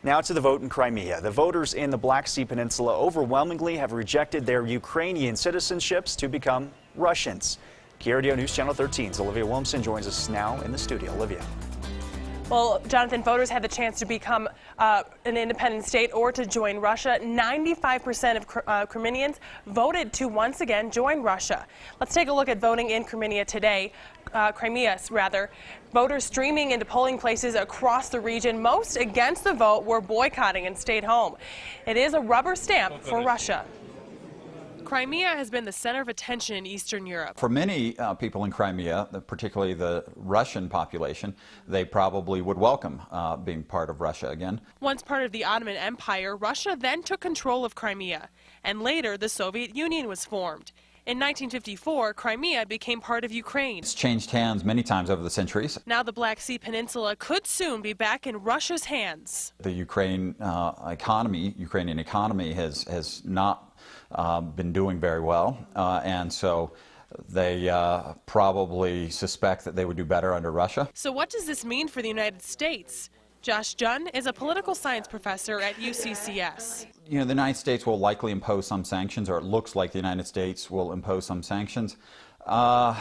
Now to the vote in Crimea. The voters in the Black Sea Peninsula overwhelmingly have rejected their Ukrainian citizenships to become Russians. KRDO News Channel 13's Olivia Williamson joins us now in the studio. Olivia. Well, Jonathan, voters had the chance to become an independent state or to join Russia. 95% of Crimeans voted to once again join Russia. Let's take a look at voting in Crimea today. Crimea. Voters streaming into polling places across the region. Most against the vote were boycotting and stayed home. It is a rubber stamp for Russia. Crimea has been the center of attention in Eastern Europe. For many people in Crimea, particularly the Russian population, they probably would welcome being part of Russia again. Once part of the Ottoman Empire, Russia then took control of Crimea, and later the Soviet Union was formed. In 1954, Crimea became part of Ukraine. It's changed hands many times over the centuries. Now the Black Sea Peninsula could soon be back in Russia's hands. The Ukrainian economy has not been doing very well, and so they probably suspect that they would do better under Russia. So what does this mean for the United States? Josh Dunn is a political science professor at UCCS. You know, the United States will likely impose some sanctions, or it looks like the United States will impose some sanctions. So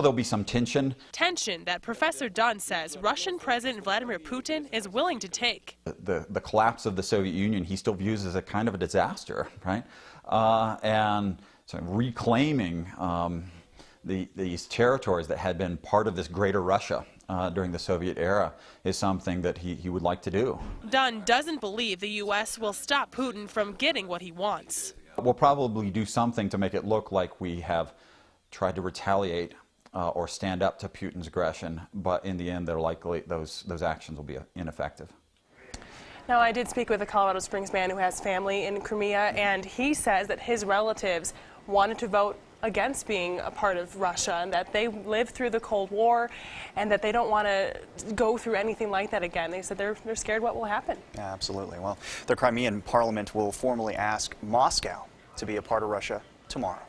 there'll be some tension. Tension that Professor Dunn says Russian President Vladimir Putin is willing to take. The collapse of the Soviet Union he still views as a kind of a disaster, right? And so reclaiming these territories that had been part of this greater Russia during the Soviet era is something that he would like to do. Dunn doesn't believe the U.S. will stop Putin from getting what he wants. We'll probably do something to make it look like we have tried to retaliate or stand up to Putin's aggression, but in the end, they're likely those actions will be ineffective. Now, I did speak with a Colorado Springs man who has family in Crimea, and he says that his relatives wanted to vote against being a part of Russia, and that they lived through the Cold War, and that they don't want to go through anything like that again. They said they're scared what will happen. Yeah, absolutely. Well, the Crimean parliament will formally ask Moscow to be a part of Russia tomorrow.